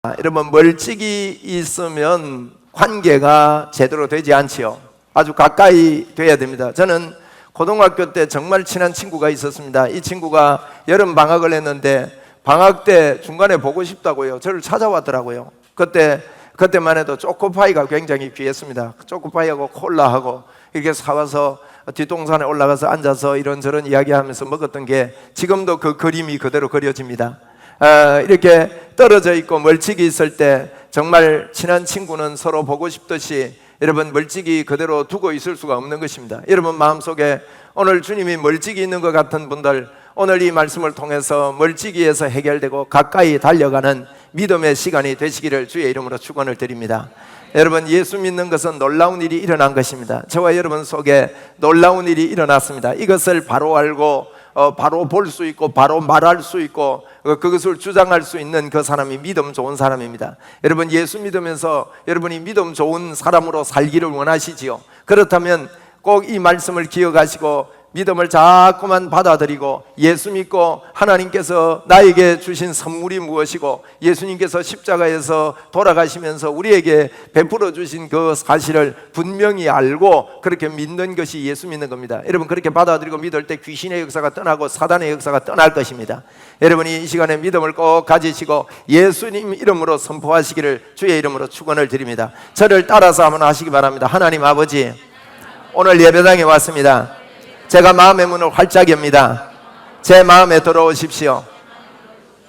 여러분, 멀찍이 있으면 관계가 제대로 되지 않지요. 아주 가까이 돼야 됩니다. 저는 고등학교 때 정말 친한 친구가 있었습니다. 이 친구가 여름 방학을 했는데 방학 때 중간에 보고 싶다고요. 저를 찾아왔더라고요. 그때만 해도 초코파이가 굉장히 귀했습니다. 초코파이하고 콜라하고 이렇게 사와서 뒷동산에 올라가서 앉아서 이런저런 이야기하면서 먹었던 게 지금도 그 그림이 그대로 그려집니다. 이렇게 떨어져 있고 멀찍이 있을 때 정말 친한 친구는 서로 보고 싶듯이 여러분 멀찍이 그대로 두고 있을 수가 없는 것입니다. 여러분 마음속에 오늘 주님이 멀찍이 있는 것 같은 분들, 오늘 이 말씀을 통해서 멀찍이에서 해결되고 가까이 달려가는 믿음의 시간이 되시기를 주의 이름으로 축원을 드립니다. 여러분, 예수 믿는 것은 놀라운 일이 일어난 것입니다. 저와 여러분 속에 놀라운 일이 일어났습니다. 이것을 바로 알고 바로 볼 수 있고 바로 말할 수 있고 그것을 주장할 수 있는 그 사람이 믿음 좋은 사람입니다. 여러분, 예수 믿으면서 여러분이 믿음 좋은 사람으로 살기를 원하시지요? 그렇다면 꼭 이 말씀을 기억하시고 믿음을 자꾸만 받아들이고 예수 믿고 하나님께서 나에게 주신 선물이 무엇이고 예수님께서 십자가에서 돌아가시면서 우리에게 베풀어 주신 그 사실을 분명히 알고 그렇게 믿는 것이 예수 믿는 겁니다. 여러분, 그렇게 받아들이고 믿을 때 귀신의 역사가 떠나고 사단의 역사가 떠날 것입니다. 여러분이 이 시간에 믿음을 꼭 가지시고 예수님 이름으로 선포하시기를 주의 이름으로 축원을 드립니다. 저를 따라서 한번 하시기 바랍니다. 하나님 아버지, 오늘 예배당에 왔습니다. 제가 마음의 문을 활짝 엽니다. 제 마음에 들어오십시오.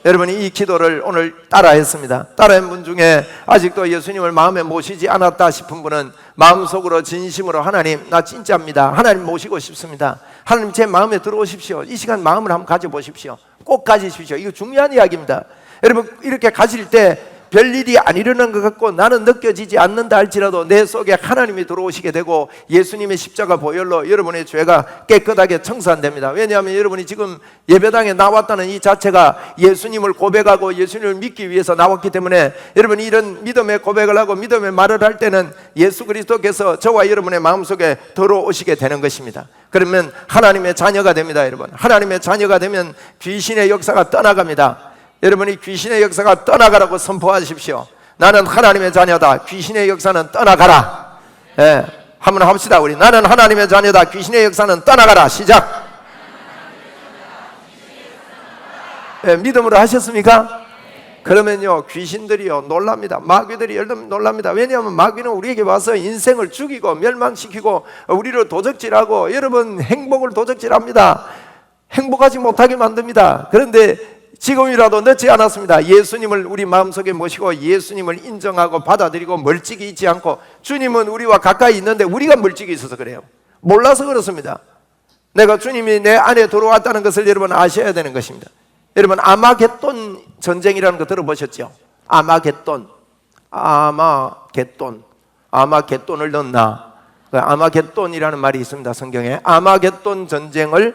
여러분이 이 기도를 오늘 따라했습니다. 따라한 분 중에 아직도 예수님을 마음에 모시지 않았다 싶은 분은 마음속으로 진심으로 하나님, 나 진짜입니다. 하나님 모시고 싶습니다. 하나님 제 마음에 들어오십시오. 이 시간 마음을 한번 가져보십시오. 꼭 가지십시오. 이거 중요한 이야기입니다. 여러분, 이렇게 가실 때 별일이 안 일어난 것 같고 나는 느껴지지 않는다 할지라도 내 속에 하나님이 들어오시게 되고 예수님의 십자가 보혈로 여러분의 죄가 깨끗하게 청산됩니다. 왜냐하면 여러분이 지금 예배당에 나왔다는 이 자체가 예수님을 고백하고 예수님을 믿기 위해서 나왔기 때문에 여러분이 이런 믿음의 고백을 하고 믿음의 말을 할 때는 예수 그리스도께서 저와 여러분의 마음속에 들어오시게 되는 것입니다. 그러면 하나님의 자녀가 됩니다. 여러분, 하나님의 자녀가 되면 귀신의 역사가 떠나갑니다. 여러분이 귀신의 역사가 떠나가라고 선포하십시오. 나는 하나님의 자녀다. 귀신의 역사는 떠나가라. 한번 합시다. 우리 나는 하나님의 자녀다. 귀신의 역사는 떠나가라. 시작. 믿음으로 하셨습니까? 그러면요, 귀신들이요 놀랍니다. 마귀들이 놀랍니다. 왜냐하면 마귀는 우리에게 와서 인생을 죽이고 멸망시키고 우리를 도적질하고 여러분 행복을 도적질합니다. 행복하지 못하게 만듭니다. 그런데 지금이라도 늦지 않았습니다. 예수님을 우리 마음속에 모시고 예수님을 인정하고 받아들이고 멀찍이 있지 않고, 주님은 우리와 가까이 있는데 우리가 멀찍이 있어서 그래요. 몰라서 그렇습니다. 내가 주님이 내 안에 들어왔다는 것을 여러분 아셔야 되는 것입니다. 여러분, 아마겟돈 전쟁이라는 거 들어보셨죠? 아마겟돈을 넣나? 아마겟돈이라는 말이 있습니다. 성경에 아마겟돈 전쟁을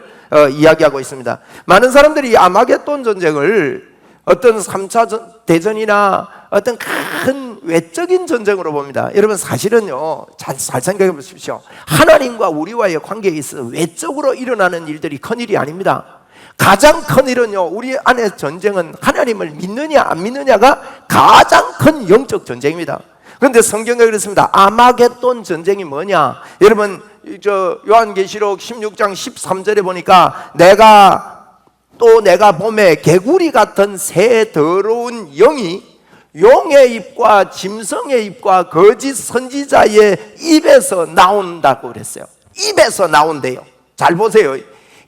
이야기하고 있습니다. 많은 사람들이 이 아마겟돈 전쟁을 어떤 3차 대전이나 어떤 큰 외적인 전쟁으로 봅니다. 여러분, 사실은요, 잘 생각해 보십시오. 하나님과 우리와의 관계에 있어 외적으로 일어나는 일들이 큰일이 아닙니다. 가장 큰 일은요, 우리 안의 전쟁은 하나님을 믿느냐 안 믿느냐가 가장 큰 영적 전쟁입니다. 그런데 성경에 그렇습니다. 아마겟돈 전쟁이 뭐냐? 여러분, 요한계시록 16장 13절에 보니까 내가 봄에 개구리 같은 새 더러운 영이 용의 입과 짐승의 입과 거짓 선지자의 입에서 나온다고 그랬어요. 입에서 나온대요. 잘 보세요.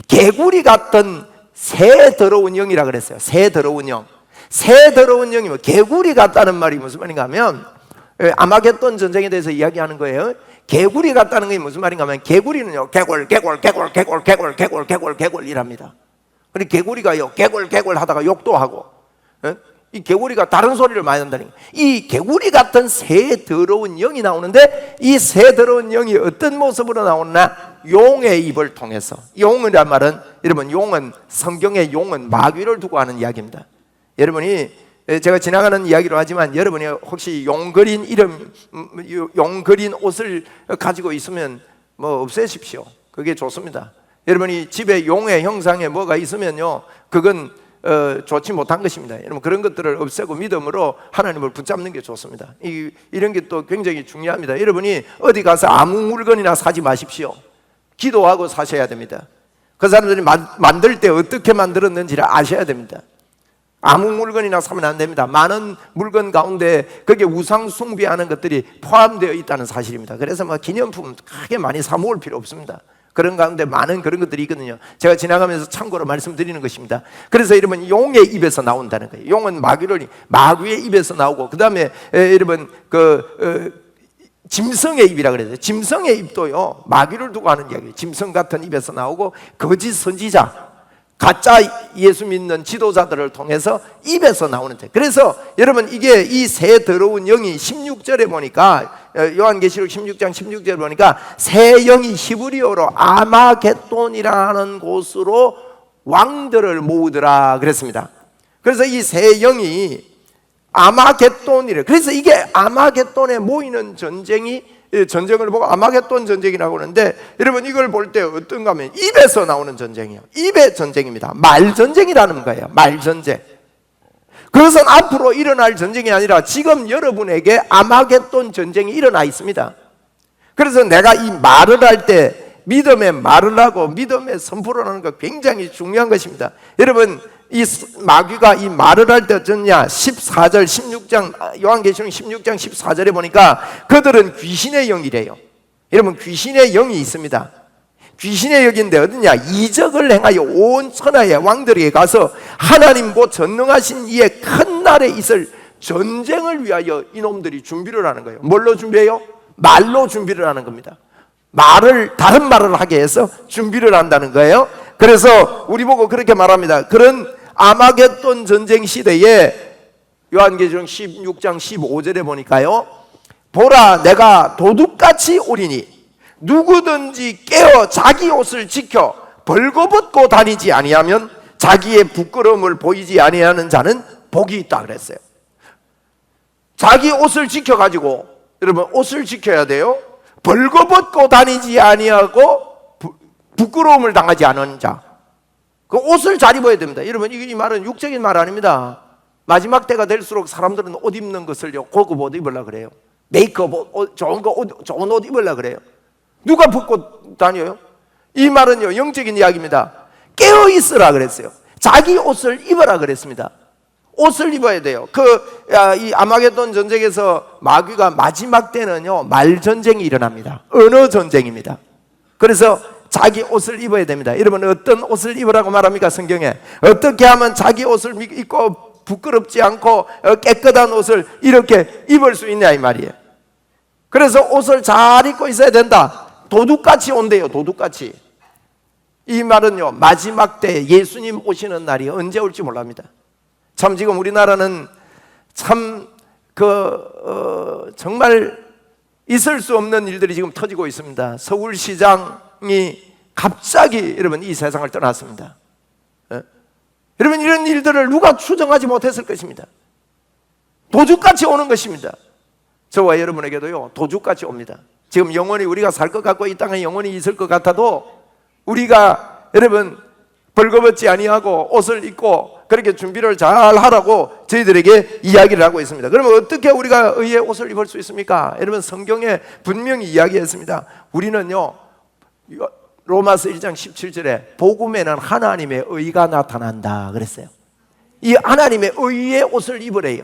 개구리 같은 새 더러운 영이라 그랬어요. 새 더러운 영. 새 더러운 영이면 개구리 같다는 말이 무슨 말인가 하면, 아마겟돈 전쟁에 대해서 이야기하는 거예요. 개구리 같다는 게 무슨 말인가 하면, 개구리는요, 개골이랍니다. 근데 개구리가요, 개골 하다가 욕도 하고, 이 개구리가 다른 소리를 많이 한다는 거예요. 이 개구리 같은 새 더러운 영이 나오는데, 이 새 더러운 영이 어떤 모습으로 나오나? 용의 입을 통해서. 용이란 말은, 여러분, 용은, 성경의 용은 마귀를 두고 하는 이야기입니다. 여러분이, 제가 지나가는 이야기로 하지만 여러분이 혹시 용 그린 옷을 가지고 있으면 뭐 없애십시오. 그게 좋습니다. 여러분이 집에 용의 형상에 뭐가 있으면요, 그건 좋지 못한 것입니다. 여러분 그런 것들을 없애고 믿음으로 하나님을 붙잡는 게 좋습니다. 이런 게 또 굉장히 중요합니다. 여러분이 어디 가서 아무 물건이나 사지 마십시오. 기도하고 사셔야 됩니다. 그 사람들이 만들 때 어떻게 만들었는지를 아셔야 됩니다. 아무 물건이나 사면 안 됩니다. 많은 물건 가운데 거기에 우상 숭배하는 것들이 포함되어 있다는 사실입니다. 그래서 기념품 크게 많이 사 모을 필요 없습니다. 그런 가운데 많은 그런 것들이 있거든요. 제가 지나가면서 참고로 말씀드리는 것입니다. 그래서 여러분 용의 입에서 나온다는 거예요. 용은 마귀의 입에서 나오고, 그 다음에 여러분 짐승의 입이라 그래요. 짐승의 입도요 마귀를 두고 하는 이야기예요. 짐승 같은 입에서 나오고, 거짓 선지자, 가짜 예수 믿는 지도자들을 통해서 입에서 나오는 데. 그래서 여러분 이게 이 새 더러운 영이 16절에 보니까, 요한계시록 16장 16절에 보니까 새 영이 히브리어로 아마겟돈이라는 곳으로 왕들을 모으더라 그랬습니다. 그래서 이 새 영이 아마겟돈이래. 그래서 이게 아마겟돈에 모이는 전쟁을 보고 아마겟돈 전쟁이라고 하는데, 여러분 이걸 볼 때 어떤가 하면 입에서 나오는 전쟁이에요. 입의 전쟁입니다. 말전쟁이라는 거예요. 말전쟁. 그것은 앞으로 일어날 전쟁이 아니라 지금 여러분에게 아마겟돈 전쟁이 일어나 있습니다. 그래서 내가 이 말을 할 때 믿음의 말을 하고 믿음의 선포를 하는 거 굉장히 중요한 것입니다. 여러분 이 마귀가 이 말을 할 때 어쩌냐, 14절 16장 요한계시록 16장 14절에 보니까 그들은 귀신의 영이래요. 여러분 귀신의 영이 있습니다. 귀신의 영인데 어디냐, 이적을 행하여 온 천하의 왕들에게 가서 하나님 곧 전능하신 이의 큰 날에 있을 전쟁을 위하여 이놈들이 준비를 하는 거예요. 뭘로 준비해요? 말로 준비를 하는 겁니다. 다른 말을 하게 해서 준비를 한다는 거예요. 그래서 우리 보고 그렇게 말합니다. 그런 아마겟돈 전쟁 시대에 요한계시록 16장 15절에 보니까요, 보라 내가 도둑같이 오리니 누구든지 깨어 자기 옷을 지켜 벌거벗고 다니지 아니하면 자기의 부끄러움을 보이지 아니하는 자는 복이 있다 그랬어요. 자기 옷을 지켜가지고, 여러분 옷을 지켜야 돼요. 벌거벗고 다니지 아니하고 부끄러움을 당하지 않은 자, 그 옷을 잘 입어야 됩니다. 여러분 이 말은 육적인 말 아닙니다. 마지막 때가 될수록 사람들은 옷 입는 것을요 고급 옷 입으려고 그래요. 메이크업 좋은 옷 입으려고 그래요. 누가 벗고 다녀요? 이 말은요 영적인 이야기입니다. 깨어 있으라 그랬어요. 자기 옷을 입어라 그랬습니다. 옷을 입어야 돼요. 이 아마겟돈 전쟁에서 마귀가 마지막 때는요 말 전쟁이 일어납니다. 언어 전쟁입니다. 그래서 자기 옷을 입어야 됩니다. 여러분 어떤 옷을 입으라고 말합니까? 성경에 어떻게 하면 자기 옷을 입고 부끄럽지 않고 깨끗한 옷을 이렇게 입을 수 있냐 이 말이에요. 그래서 옷을 잘 입고 있어야 된다. 도둑같이 온대요. 도둑같이. 이 말은요 마지막 때 예수님 오시는 날이 언제 올지 몰랍니다. 참 지금 우리나라는 참 정말 있을 수 없는 일들이 지금 터지고 있습니다. 서울시장이 갑자기 여러분 이 세상을 떠났습니다. 여러분 이런 일들을 누가 추정하지 못했을 것입니다. 도둑같이 오는 것입니다. 저와 여러분에게도요 도둑같이 옵니다. 지금 영원히 우리가 살 것 같고 이 땅에 영원히 있을 것 같아도 우리가 여러분 벌거벗지 아니하고 옷을 입고 그렇게 준비를 잘 하라고 저희들에게 이야기를 하고 있습니다. 그러면 어떻게 우리가 의의 옷을 입을 수 있습니까? 여러분 성경에 분명히 이야기했습니다. 우리는요 로마서 1장 17절에 복음에는 하나님의 의가 나타난다 그랬어요. 이 하나님의 의의 옷을 입으래요.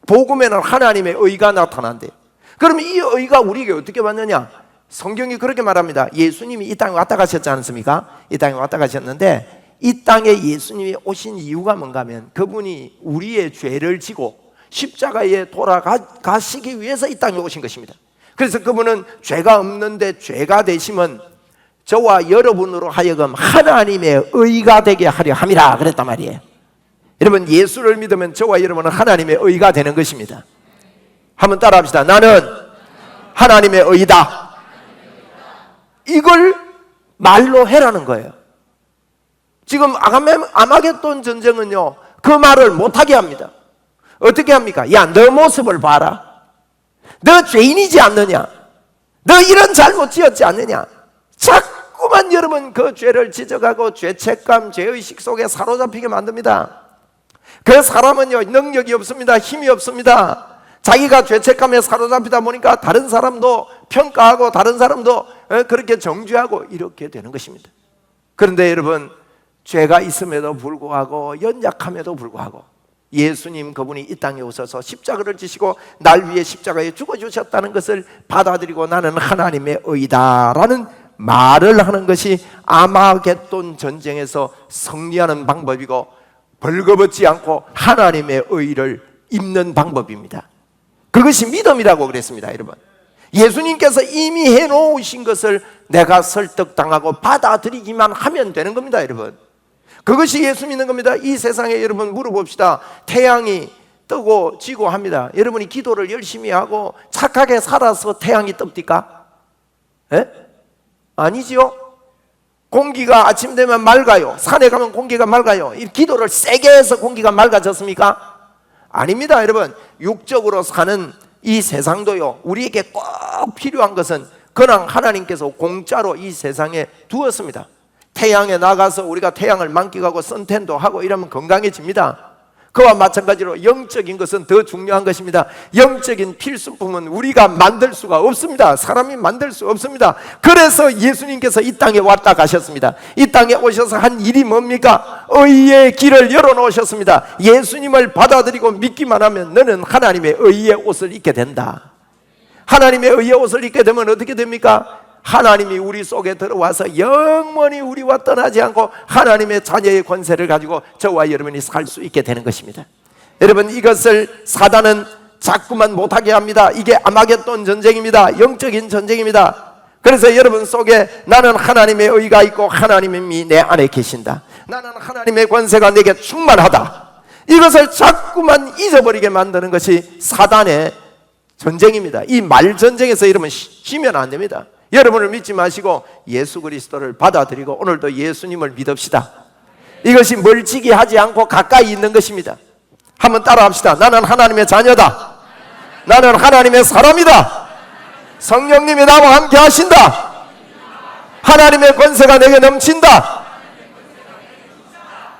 복음에는 하나님의 의가 나타난대요. 그러면 이 의가 우리에게 어떻게 받느냐? 성경이 그렇게 말합니다. 예수님이 이 땅에 왔다 가셨지 않습니까? 이 땅에 왔다 가셨는데 이 땅에 예수님이 오신 이유가 뭔가 하면 그분이 우리의 죄를 지고 십자가에 돌아가시기 위해서 이 땅에 오신 것입니다. 그래서 그분은 죄가 없는데 죄가 되심은 저와 여러분으로 하여금 하나님의 의가 되게 하려 함이라 그랬단 말이에요. 여러분 예수를 믿으면 저와 여러분은 하나님의 의가 되는 것입니다. 한번 따라 합시다. 나는 하나님의 의다. 이걸 말로 해라는 거예요. 지금 아마겟돈 전쟁은요 그 말을 못하게 합니다. 어떻게 합니까? 야, 너 모습을 봐라. 너 죄인이지 않느냐? 너 이런 잘못 지었지 않느냐? 자꾸만 자꾸만 여러분 그 죄를 지적하고 죄책감, 죄의식 속에 사로잡히게 만듭니다. 그 사람은요, 능력이 없습니다. 힘이 없습니다. 자기가 죄책감에 사로잡히다 보니까 다른 사람도 평가하고 다른 사람도 그렇게 정죄하고 이렇게 되는 것입니다. 그런데 여러분, 죄가 있음에도 불구하고 연약함에도 불구하고 예수님 그분이 이 땅에 오셔서 십자가를 지시고 날 위해 십자가에 죽어주셨다는 것을 받아들이고 나는 하나님의 의다라는 말을 하는 것이 아마겟돈 전쟁에서 승리하는 방법이고, 벌거벗지 않고 하나님의 의를 입는 방법입니다. 그것이 믿음이라고 그랬습니다. 여러분, 예수님께서 이미 해놓으신 것을 내가 설득당하고 받아들이기만 하면 되는 겁니다. 여러분, 그것이 예수 믿는 겁니다. 이 세상에 여러분 물어봅시다. 태양이 뜨고 지고 합니다. 여러분이 기도를 열심히 하고 착하게 살아서 태양이 뜹니까? 예? 아니지요. 공기가 아침 되면 맑아요. 산에 가면 공기가 맑아요. 이 기도를 세게 해서 공기가 맑아졌습니까? 아닙니다. 여러분, 육적으로 사는 이 세상도요, 우리에게 꼭 필요한 것은 그냥 하나님께서 공짜로 이 세상에 두었습니다. 태양에 나가서 우리가 태양을 만끽하고 선탠도 하고 이러면 건강해집니다. 그와 마찬가지로 영적인 것은 더 중요한 것입니다. 영적인 필수품은 우리가 만들 수가 없습니다. 사람이 만들 수 없습니다. 그래서 예수님께서 이 땅에 왔다 가셨습니다. 이 땅에 오셔서 한 일이 뭡니까? 의의 길을 열어놓으셨습니다. 예수님을 받아들이고 믿기만 하면 너는 하나님의 의의 옷을 입게 된다. 하나님의 의의 옷을 입게 되면 어떻게 됩니까? 하나님이 우리 속에 들어와서 영원히 우리와 떠나지 않고 하나님의 자녀의 권세를 가지고 저와 여러분이 살 수 있게 되는 것입니다. 여러분, 이것을 사단은 자꾸만 못하게 합니다. 이게 아마겟돈 전쟁입니다. 영적인 전쟁입니다. 그래서 여러분 속에 나는 하나님의 의가 있고 하나님이 내 안에 계신다, 나는 하나님의 권세가 내게 충만하다, 이것을 자꾸만 잊어버리게 만드는 것이 사단의 전쟁입니다. 이 말 전쟁에서 여러분 쉬면 안 됩니다. 여러분을 믿지 마시고 예수 그리스도를 받아들이고 오늘도 예수님을 믿읍시다. 이것이 멀찍이 하지 않고 가까이 있는 것입니다. 한번 따라합시다. 나는 하나님의 자녀다. 나는 하나님의 사람이다. 성령님이 나와 함께 하신다. 하나님의 권세가 내게 넘친다.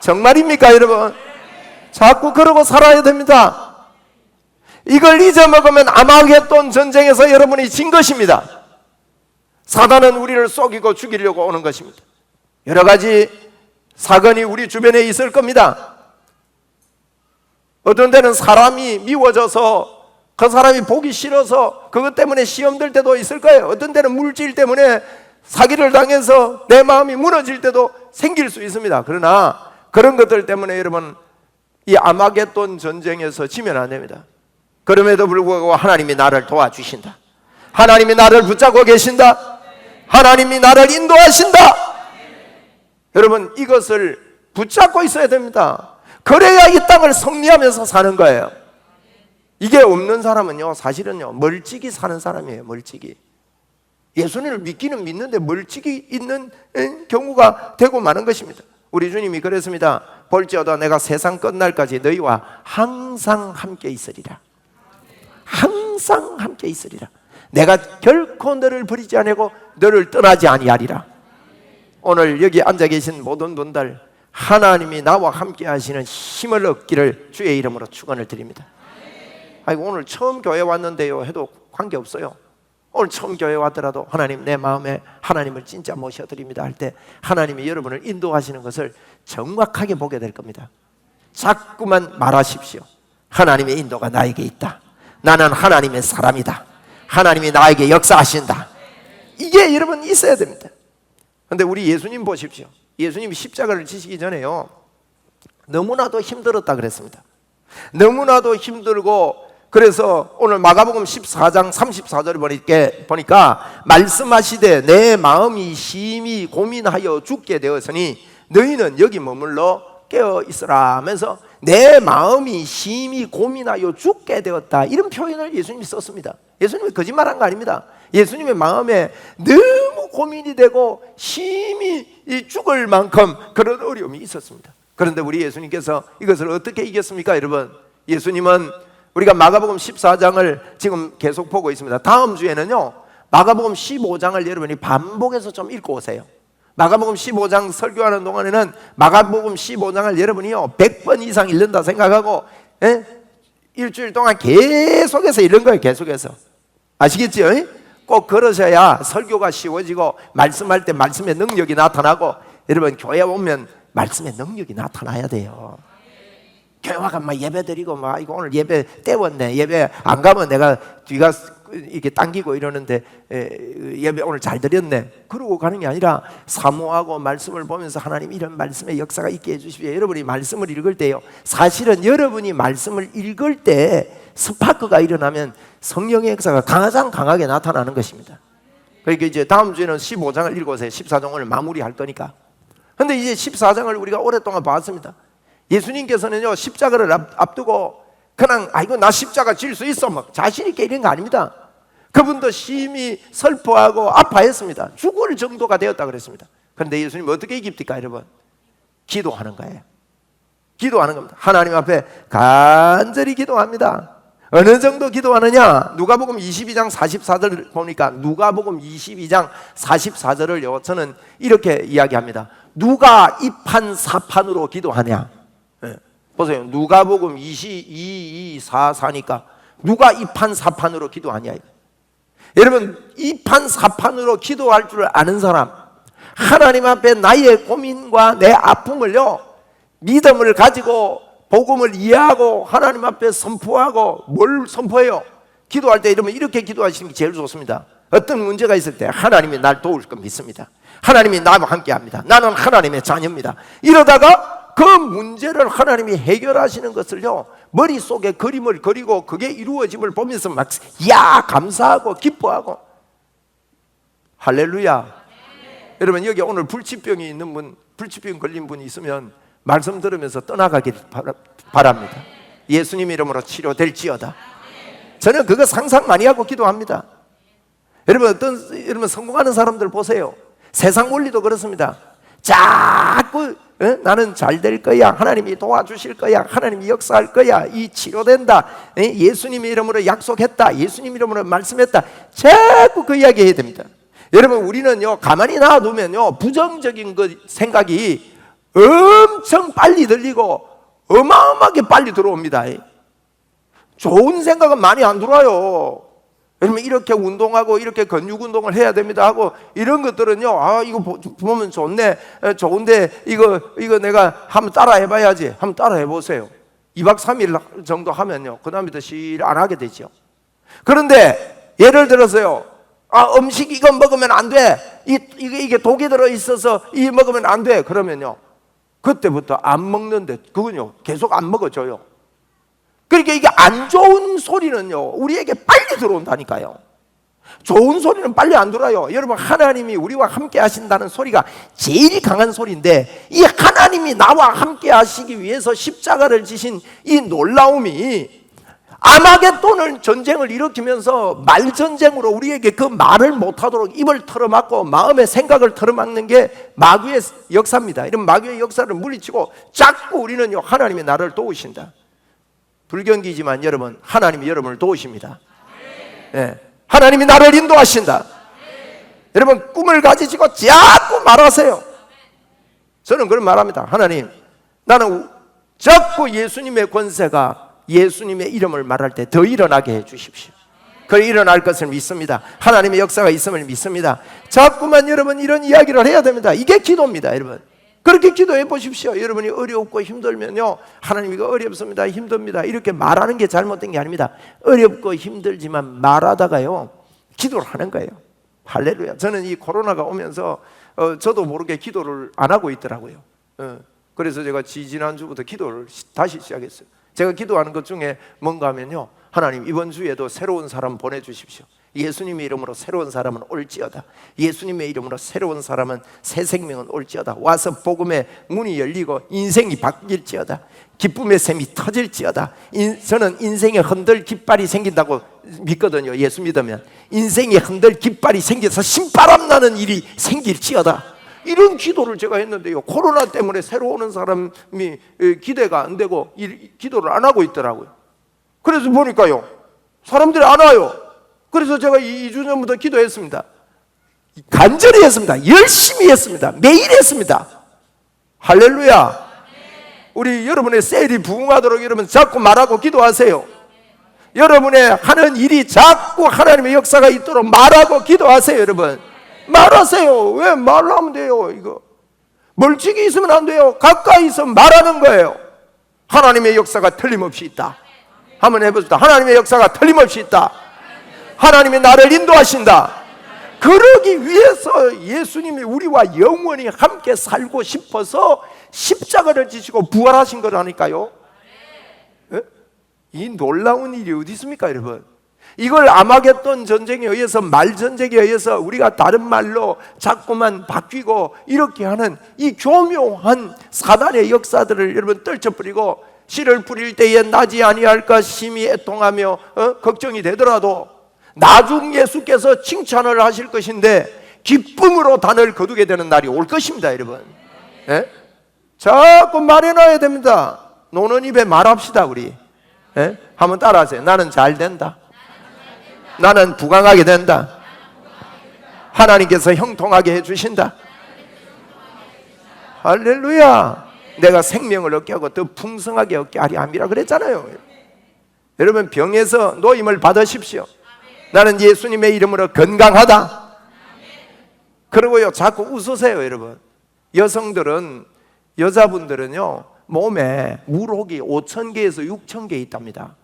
정말입니까 여러분? 자꾸 그러고 살아야 됩니다. 이걸 잊어먹으면 아마겟돈 전쟁에서 여러분이 진 것입니다. 사단은 우리를 속이고 죽이려고 오는 것입니다. 여러 가지 사건이 우리 주변에 있을 겁니다. 어떤 때는 사람이 미워져서 그 사람이 보기 싫어서 그것 때문에 시험 들 때도 있을 거예요. 어떤 때는 물질 때문에 사기를 당해서 내 마음이 무너질 때도 생길 수 있습니다. 그러나 그런 것들 때문에 여러분 이 아마겟돈 전쟁에서 지면 안 됩니다. 그럼에도 불구하고 하나님이 나를 도와주신다. 하나님이 나를 붙잡고 계신다. 하나님이 나를 인도하신다. 여러분, 이것을 붙잡고 있어야 됩니다. 그래야 이 땅을 승리하면서 사는 거예요. 이게 없는 사람은요, 사실은요, 멀찍이 사는 사람이에요. 멀찍이. 예수님을 믿기는 믿는데 멀찍이 있는 경우가 되고 마는 것입니다. 우리 주님이 그랬습니다. 볼지어다 내가 세상 끝날까지 너희와 항상 함께 있으리라. 항상 함께 있으리라. 내가 결코 너를 버리지 아니하고 너를 떠나지 아니하리라. 오늘 여기 앉아 계신 모든 분들 하나님이 나와 함께 하시는 힘을 얻기를 주의 이름으로 축원을 드립니다. 아이고, 오늘 처음 교회 왔는데요 해도 관계없어요. 오늘 처음 교회 왔더라도 하나님 내 마음에 하나님을 진짜 모셔드립니다 할 때 하나님이 여러분을 인도하시는 것을 정확하게 보게 될 겁니다. 자꾸만 말하십시오. 하나님의 인도가 나에게 있다. 나는 하나님의 사람이다. 하나님이 나에게 역사하신다. 이게 여러분 있어야 됩니다. 그런데 우리 예수님 보십시오. 예수님이 십자가를 지시기 전에요 너무나도 힘들었다 그랬습니다. 너무나도 힘들고, 그래서 오늘 마가복음 14장 34절을 보니까 말씀하시되 내 마음이 심히 고민하여 죽게 되었으니 너희는 여기 머물러 깨어 있으라 하면서 내 마음이 심히 고민하여 죽게 되었다, 이런 표현을 예수님이 썼습니다. 예수님이 거짓말한 거 아닙니다. 예수님의 마음에 너무 고민이 되고 심히 죽을 만큼 그런 어려움이 있었습니다. 그런데 우리 예수님께서 이것을 어떻게 이겼습니까 여러분? 예수님은 우리가 마가복음 14장을 지금 계속 보고 있습니다. 다음 주에는요 마가복음 15장을 여러분이 반복해서 좀 읽고 오세요. 마가복음 15장 설교하는 동안에는 마가복음 15장을 여러분이요 100번 이상 읽는다 생각하고 일주일 동안 계속해서 읽는 거예요. 계속해서. 아시겠죠? 꼭 그러셔야 설교가 쉬워지고 말씀할 때 말씀의 능력이 나타나고, 여러분 교회 오면 말씀의 능력이 나타나야 돼요. 교회 와가 막 예배 드리고 막 이거 오늘 예배 때웠네, 예배 안 가면 내가 뒤가 이렇게 당기고 이러는데 예배 오늘 잘 드렸네, 그러고 가는 게 아니라 사모하고 말씀을 보면서 하나님 이런 말씀의 역사가 있게 해주십시오. 여러분이 말씀을 읽을 때요, 사실은 여러분이 말씀을 읽을 때 스파크가 일어나면 성령의 역사가 가장 강하게 나타나는 것입니다. 그러니까 이제 다음 주에는 15장을 읽어서 14장 오늘 마무리할 거니까. 근데 이제 14장을 우리가 오랫동안 봤습니다. 예수님께서는요 십자가를 앞두고 그냥 아이고 나 십자가 질 수 있어 막 자신 있게 이런 거 아닙니다. 그분도 심히 슬퍼하고 아파했습니다. 죽을 정도가 되었다 그랬습니다. 그런데 예수님 어떻게 이깁니까 여러분? 기도하는 거예요. 기도하는 겁니다. 하나님 앞에 간절히 기도합니다. 어느 정도 기도하느냐? 누가복음 22장 44절 보니까 누가복음 22장 44절을요 저는 이렇게 이야기합니다. 누가 이판사판으로 기도하냐? 보세요. 누가복음 22:44니까 누가 이판사판으로 기도하냐? 여러분 이판사판으로 기도할 줄 아는 사람, 하나님 앞에 나의 고민과 내 아픔을요 믿음을 가지고 복음을 이해하고 하나님 앞에 선포하고, 뭘 선포해요? 기도할 때 이러면 이렇게 기도하시는 게 제일 좋습니다. 어떤 문제가 있을 때 하나님이 날 도울 거 믿습니다. 하나님이 나와 함께 합니다. 나는 하나님의 자녀입니다. 이러다가 그 문제를 하나님이 해결하시는 것을요 머릿속에 그림을 그리고 그게 이루어짐을 보면서 막 감사하고 기뻐하고. 할렐루야. 여러분 여기 오늘 불치병이 있는 분, 불치병 걸린 분이 있으면 말씀 들으면서 떠나가길 바랍니다. 예수님 이름으로 치료될지어다. 저는 그거 상상 많이 하고 기도합니다. 여러분 여러분 성공하는 사람들 보세요. 세상 원리도 그렇습니다. 자꾸 나는 잘 될 거야, 하나님이 도와주실 거야, 하나님이 역사할 거야, 이 치료된다, 예수님의 이름으로 약속했다, 예수님 이름으로 말씀했다, 자꾸 그 이야기 해야 됩니다. 여러분 우리는요 가만히 놔두면요 부정적인 그 생각이 엄청 빨리 들리고 어마어마하게 빨리 들어옵니다. 좋은 생각은 많이 안 들어와요. 여러분 이렇게 운동하고 이렇게 근육 운동을 해야 됩니다 하고 이런 것들은요 이거 보면 좋네, 좋은데 이거 내가 한번 따라 해봐야지. 한번 따라 해보세요. 2박 3일 정도 하면요 그 다음부터 실 안 하게 되죠. 그런데 예를 들어서요, 음식 이거 먹으면 안 돼, 이게 독이 들어있어서 이 먹으면 안 돼, 그러면요 그때부터 안 먹는데 그건요 계속 안 먹어줘요. 그러니까 이게 안 좋은 소리는요 우리에게 빨리 들어온다니까요. 좋은 소리는 빨리 안 들어요. 여러분 하나님이 우리와 함께 하신다는 소리가 제일 강한 소리인데, 이 하나님이 나와 함께 하시기 위해서 십자가를 지신 이 놀라움이 아마겟돈을 전쟁을 일으키면서 말전쟁으로 우리에게 그 말을 못하도록 입을 털어막고 마음의 생각을 털어막는 게 마귀의 역사입니다. 이런 마귀의 역사를 물리치고 자꾸 우리는요 하나님이 나를 도우신다. 불경기지만 여러분 하나님이 여러분을 도우십니다. 네. 하나님이 나를 인도하신다. 여러분 꿈을 가지시고 자꾸 말하세요. 저는 그런 말합니다. 하나님 나는 자꾸 예수님의 권세가 예수님의 이름을 말할 때 더 일어나게 해 주십시오. 그 일어날 것을 믿습니다. 하나님의 역사가 있음을 믿습니다. 자꾸만 여러분 이런 이야기를 해야 됩니다. 이게 기도입니다. 여러분 그렇게 기도해 보십시오. 여러분이 어렵고 힘들면요 하나님 이거 어렵습니다, 힘듭니다 이렇게 말하는 게 잘못된 게 아닙니다. 어렵고 힘들지만 말하다가요 기도를 하는 거예요. 할렐루야. 저는 이 코로나가 오면서 저도 모르게 기도를 안 하고 있더라고요. 그래서 제가 지난주부터 기도를 다시 시작했어요. 제가 기도하는 것 중에 뭔가 하면요, 하나님 이번 주에도 새로운 사람 보내주십시오. 예수님의 이름으로 새로운 사람은 올지어다. 예수님의 이름으로 새로운 사람은 새 생명은 올지어다. 와서 복음의 문이 열리고 인생이 바뀔지어다. 기쁨의 샘이 터질지어다. 저는 인생에 흔들 깃발이 생긴다고 믿거든요. 예수 믿으면 인생에 흔들 깃발이 생겨서 신바람 나는 일이 생길지어다. 이런 기도를 제가 했는데요, 코로나 때문에 새로 오는 사람이 기대가 안 되고 기도를 안 하고 있더라고요. 그래서 보니까요 사람들이 안 와요. 그래서 제가 2주 전부터 기도했습니다. 간절히 했습니다. 열심히 했습니다. 매일 했습니다. 할렐루야. 우리 여러분의 셀이 부흥하도록 여러분 자꾸 말하고 기도하세요. 여러분의 하는 일이 자꾸 하나님의 역사가 있도록 말하고 기도하세요. 여러분 말하세요. 왜 말하면 돼요? 이거 멀찍이 있으면 안 돼요. 가까이 있으면 말하는 거예요. 하나님의 역사가 틀림없이 있다. 한번 해보시다. 하나님의 역사가 틀림없이 있다. 하나님이 나를 인도하신다. 그러기 위해서 예수님이 우리와 영원히 함께 살고 싶어서 십자가를 지시고 부활하신 거라니까요. 네? 이 놀라운 일이 어디 있습니까, 여러분? 이걸 아마겟돈 전쟁에 의해서, 말 전쟁에 의해서 우리가 다른 말로 자꾸만 바뀌고 이렇게 하는 이 교묘한 사단의 역사들을 여러분 떨쳐버리고, 씨를 뿌릴 때에 나지 아니할까 심히 애통하며 걱정이 되더라도 나중 예수께서 칭찬을 하실 것인데 기쁨으로 단을 거두게 되는 날이 올 것입니다, 여러분. 예? 자꾸 말해놔야 됩니다. 노는 입에 말합시다, 우리. 예? 한번 따라하세요. 나는 잘 된다. 나는 부강하게 된다. 하나님께서 형통하게 해주신다. 할렐루야. 내가 생명을 얻게 하고 더 풍성하게 얻게 하리 함이라 그랬잖아요. 여러분 병에서 노임을 받으십시오. 나는 예수님의 이름으로 건강하다. 그리고요 자꾸 웃으세요. 여러분 여성들은, 여자분들은요 몸에 물혹이 5,000개에서 6,000개 있답니다.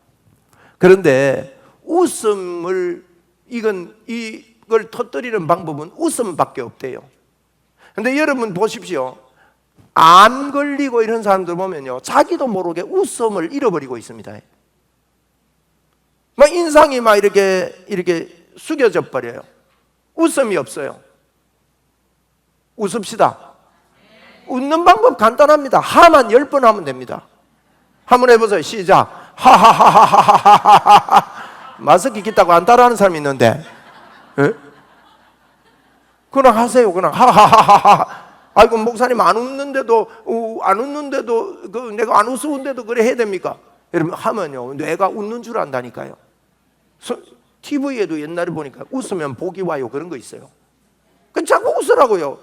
그런데 웃음을 이걸 터뜨리는 방법은 웃음밖에 없대요. 그런데 여러분 보십시오. 암 걸리고 이런 사람들 보면요 자기도 모르게 웃음을 잃어버리고 있습니다. 막 인상이 막 이렇게 숙여져 버려요. 웃음이 없어요. 웃읍시다. 웃는 방법 간단합니다. 하만 10번 하면 됩니다. 한번 해보세요. 시작. 하하하하하하하하. 마스크 낀다고 안 따라하는 사람이 있는데, 에? 그냥 하세요. 그냥 하하하하하. 아이고 목사님 안 웃는데도 내가 안 웃었는데도 그래 해야 됩니까? 여러분 하면요 뇌가 웃는 줄 안다니까요. TV에도 옛날에 보니까 웃으면 복이 와요 그런 거 있어요. 그 자꾸 웃으라고요.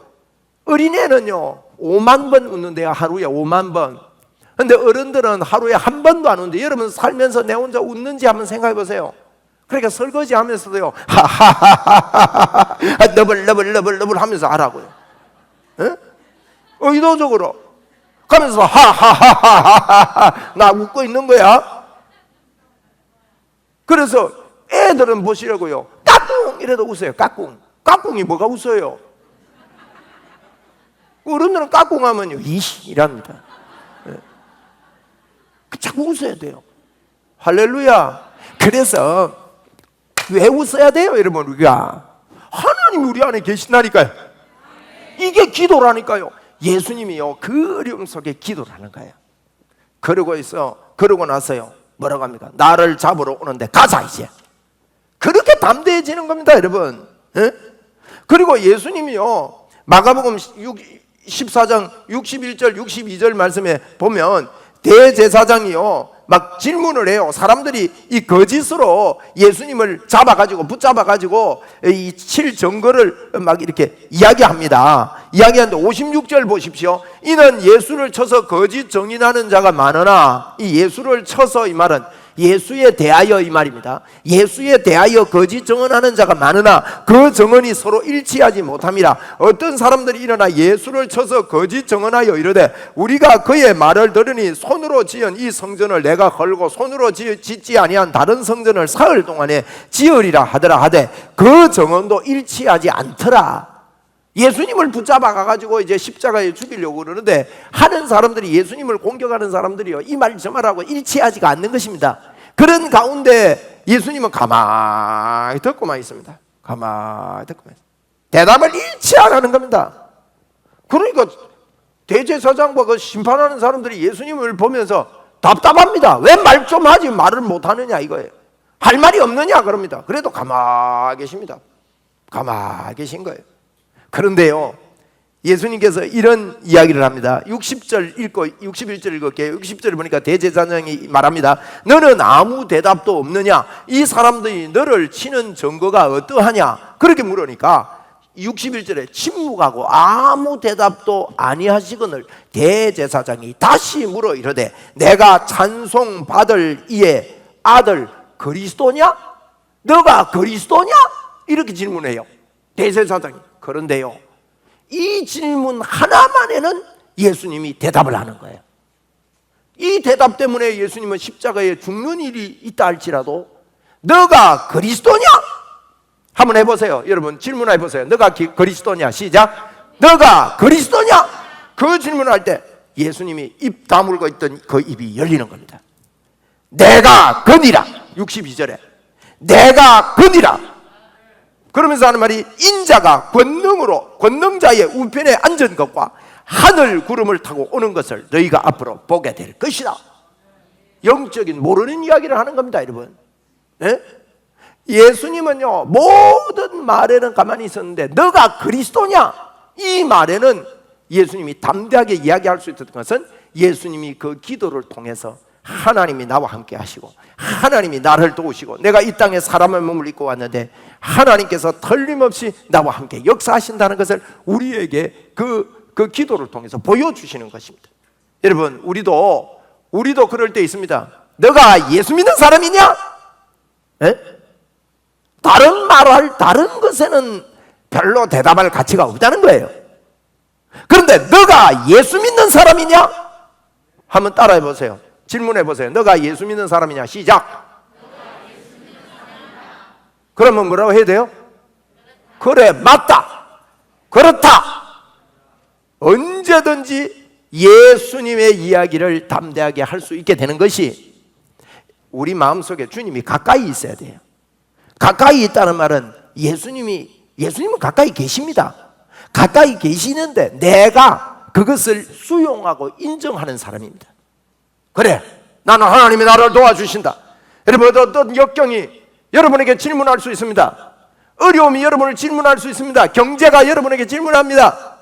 어린애는요 5만 번 웃는데요. 하루에 5만 번. 근데 어른들은 하루에 한 번도 안 웃는데, 여러분 살면서 내 혼자 웃는지 한번 생각해 보세요. 그러니까 설거지 하면서도요 하하하하하 너블 하면서 하라고요. 에? 의도적으로 가면서 하하하하하 나 웃고 있는 거야. 그래서 애들은 보시려고요 까꿍 이래도 웃어요. 까꿍이 뭐가 웃어요? 어른들은 까꿍 하면요 이씨 이랍니다. 자꾸 웃어야 돼요. 할렐루야. 그래서 왜 웃어야 돼요 여러분? 우리가 하나님이 우리 안에 계신다니까요. 이게 기도라니까요. 예수님이요 그 어려움 속에 기도를 하는 거예요. 그러고 나서요 뭐라고 합니까? 나를 잡으러 오는데 가자 이제. 그렇게 담대해지는 겁니다 여러분. 에? 그리고 예수님이요 마가복음 14장 61절 62절 말씀에 보면 대제사장이요 막 질문을 해요. 사람들이 이 거짓으로 예수님을 붙잡아가지고 이 칠 증거를 막 이렇게 이야기합니다. 이야기하는데 56절 보십시오. 이는 예수를 쳐서 거짓 증인하는 자가 많으나, 이 예수를 쳐서 이 말은 예수에 대하여 이 말입니다. 예수에 대하여 거짓 증언하는 자가 많으나 그 증언이 서로 일치하지 못함이라. 어떤 사람들이 일어나 예수를 쳐서 거짓 증언하여 이르되 우리가 그의 말을 들으니 손으로 지은 이 성전을 내가 걸고 손으로 짓지 아니한 다른 성전을 사흘 동안에 지으리라 하더라 하되 그 증언도 일치하지 않더라. 예수님을 붙잡아 가지고 이제 십자가에 죽이려고 그러는데 하는 사람들이, 예수님을 공격하는 사람들이요 이 말 저 말하고 일치하지가 않는 것입니다. 그런 가운데 예수님은 가만히 듣고만 있습니다. 가만히 듣고만 있습니다. 대답을 일치 안 하는 겁니다. 그러니까 대제사장과 그 심판하는 사람들이 예수님을 보면서 답답합니다. 왜 말 좀 하지 말을 못 하느냐 이거예요. 할 말이 없느냐 그럽니다. 그래도 가만히 계십니다. 가만히 계신 거예요. 그런데요 예수님께서 이런 이야기를 합니다. 60절 읽고 61절 읽을게요. 60절 보니까 대제사장이 말합니다. 너는 아무 대답도 없느냐? 이 사람들이 너를 치는 증거가 어떠하냐? 그렇게 물으니까 61절에 침묵하고 아무 대답도 아니하시거늘 대제사장이 다시 물어 이르되 내가 찬송받을 이의 아들 그리스도냐? 너가 그리스도냐? 이렇게 질문해요. 대제사장이. 그런데요, 이 질문 하나만에는 예수님이 대답을 하는 거예요. 이 대답 때문에 예수님은 십자가에 죽는 일이 있다 할지라도 너가 그리스도냐? 한번 해보세요. 여러분 질문해 보세요. 너가 그리스도냐? 시작. 너가 그리스도냐? 그 질문할 때 예수님이 입 다물고 있던 그 입이 열리는 겁니다. 내가 그니라. 62절에 내가 그니라. 그러면서 하는 말이 인자가 권능자의 우편에 앉은 것과 하늘 구름을 타고 오는 것을 너희가 앞으로 보게 될 것이다. 영적인 모르는 이야기를 하는 겁니다, 여러분. 네? 예수님은요, 모든 말에는 가만히 있었는데 너가 그리스도냐? 이 말에는 예수님이 담대하게 이야기할 수 있었던 것은 예수님이 그 기도를 통해서 하나님이 나와 함께 하시고 하나님이 나를 도우시고 내가 이 땅에 사람의 몸을 입고 왔는데 하나님께서 틀림없이 나와 함께 역사하신다는 것을 우리에게 그 기도를 통해서 보여주시는 것입니다. 여러분 우리도 그럴 때 있습니다. 너가 예수 믿는 사람이냐? 에? 다른 것에는 별로 대답할 가치가 없다는 거예요. 그런데 너가 예수 믿는 사람이냐? 한번 따라해 보세요. 질문해 보세요. 너가 예수 믿는 사람이냐? 시작. 그러면 뭐라고 해야 돼요? 그래, 맞다. 그렇다. 언제든지 예수님의 이야기를 담대하게 할 수 있게 되는 것이 우리 마음속에 주님이 가까이 있어야 돼요. 가까이 있다는 말은 예수님은 가까이 계십니다. 가까이 계시는데 내가 그것을 수용하고 인정하는 사람입니다. 그래, 나는 하나님이 나를 도와주신다. 여러분 어떤 역경이 여러분에게 질문할 수 있습니다. 어려움이 여러분을 질문할 수 있습니다. 경제가 여러분에게 질문합니다.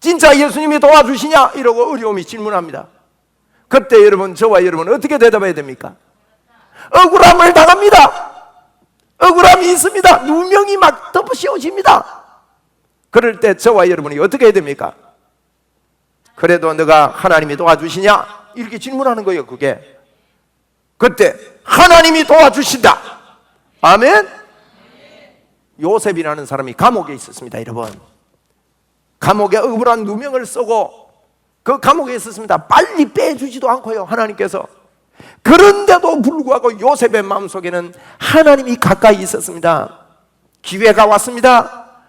진짜 예수님이 도와주시냐? 이러고 어려움이 질문합니다. 그때 여러분, 저와 여러분은 어떻게 대답해야 됩니까? 억울함을 당합니다. 억울함이 있습니다. 누명이 막 덮어씌워집니다. 그럴 때 저와 여러분이 어떻게 해야 됩니까? 그래도 너가 하나님이 도와주시냐? 이렇게 질문하는 거예요. 그게 그때 하나님이 도와주신다. 아멘. 요셉이라는 사람이 감옥에 있었습니다. 여러분, 감옥에 억울한 누명을 쓰고 그 감옥에 있었습니다. 빨리 빼주지도 않고요, 하나님께서. 그런데도 불구하고 요셉의 마음속에는 하나님이 가까이 있었습니다. 기회가 왔습니다.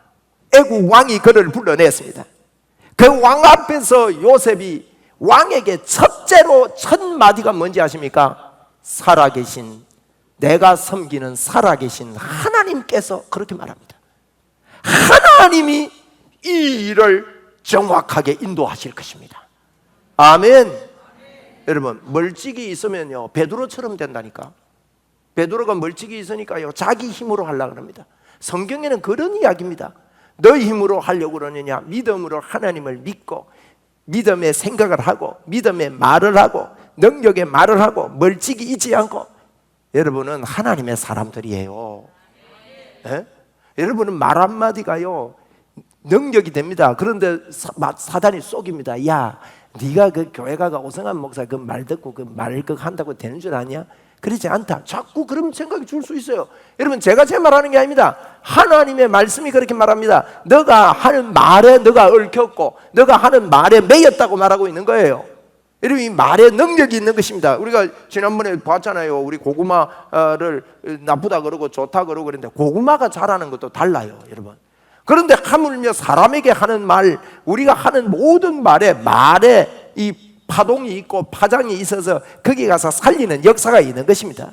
애국 왕이 그를 불러냈습니다. 그 왕 앞에서 요셉이 왕에게 첫째로 첫 마디가 뭔지 아십니까? 살아계신, 내가 섬기는 살아계신 하나님께서 그렇게 말합니다. 하나님이 이 일을 정확하게 인도하실 것입니다. 아멘. 여러분, 멀찍이 있으면요 베드로처럼 된다니까. 베드로가 멀찍이 있으니까요 자기 힘으로 하려고 합니다. 성경에는 그런 이야기입니다. 너희 힘으로 하려고 그러느냐? 믿음으로 하나님을 믿고 믿음의 생각을 하고 믿음의 말을 하고 능력의 말을 하고 멀찍이 있지 않고. 여러분은 하나님의 사람들이에요. 에? 여러분은 말 한마디가요 능력이 됩니다. 그런데 사단이 속입니다. 야, 네가 그 교회 가가 오성환 목사 그 말 듣고 그 말 그 한다고 되는 줄 아냐? 그렇지 않다. 자꾸 그런 생각이 줄 수 있어요. 여러분, 제가 제 말하는 게 아닙니다. 하나님의 말씀이 그렇게 말합니다. 너가 하는 말에 너가 얽혔고 너가 하는 말에 매였다고 말하고 있는 거예요. 여러분, 이 말에 능력이 있는 것입니다. 우리가 지난번에 봤잖아요. 우리 고구마를 나쁘다 그러고 좋다 그러고 그랬는데 고구마가 자라는 것도 달라요, 여러분. 그런데 하물며 사람에게 하는 말, 우리가 하는 모든 말에 이 파동이 있고 파장이 있어서 거기 가서 살리는 역사가 있는 것입니다.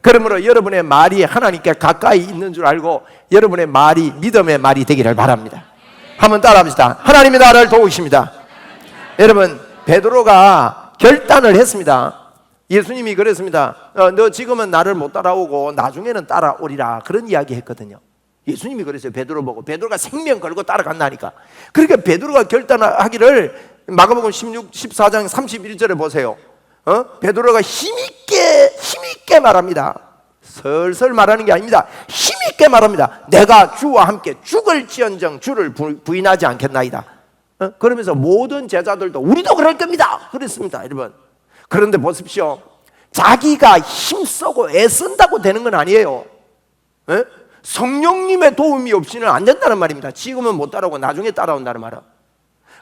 그러므로 여러분의 말이 하나님께 가까이 있는 줄 알고 여러분의 말이 믿음의 말이 되기를 바랍니다. 한번 따라합시다. 하나님이 나를 도우십니다. 여러분, 베드로가 결단을 했습니다. 예수님이 그랬습니다. 너 지금은 나를 못 따라오고 나중에는 따라오리라, 그런 이야기 했거든요. 예수님이 그랬어요. 베드로 보고. 베드로가 생명 걸고 따라간다니까. 그러니까 베드로가 결단하기를 마가복음 14장 31절에 보세요. 베드로가 힘있게 말합니다. 설설 말하는 게 아닙니다. 힘있게 말합니다. 내가 주와 함께 죽을지언정 주를 부인하지 않겠나이다. 그러면서 모든 제자들도 우리도 그럴 겁니다 그랬습니다. 여러분, 그런데 보십시오. 자기가 힘쓰고 애쓴다고 되는 건 아니에요. 성령님의 도움이 없이는 안 된다는 말입니다. 지금은 못 따라오고 나중에 따라온다는 말은.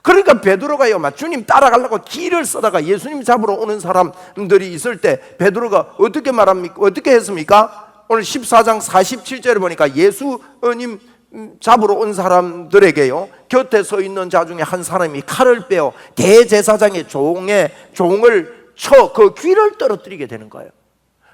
그러니까 베드로가요, 막 주님 따라가려고 길을 쓰다가 예수님 잡으러 오는 사람들이 있을 때 베드로가 어떻게 말합니까? 어떻게 했습니까? 오늘 14장 47절에 보니까 예수님 잡으러 온 사람들에게요, 곁에 서 있는 자 중에 한 사람이 칼을 빼어 대제사장의 종을 쳐 그 귀를 떨어뜨리게 되는 거예요.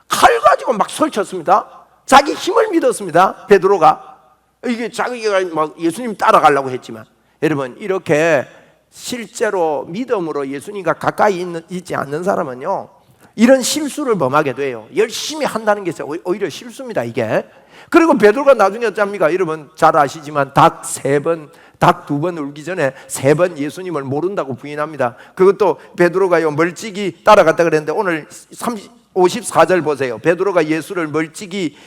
칼 가지고 막 설쳤습니다. 자기 힘을 믿었습니다. 베드로가. 이게 자기가 막 예수님 따라가려고 했지만, 여러분, 이렇게 실제로 믿음으로 예수님과 가까이 있지 않는 사람은요, 이런 실수를 범하게 돼요. 열심히 한다는 게 오히려 실수입니다, 이게. 그리고 베드로가 나중에 어쩝니까? 여러분 잘 아시지만 닭 2번 울기 전에 3번 예수님을 모른다고 부인합니다. 그것도 베드로가요, 멀찍이 따라갔다 그랬는데 오늘 54절 보세요. 베드로가 예수를 멀찍이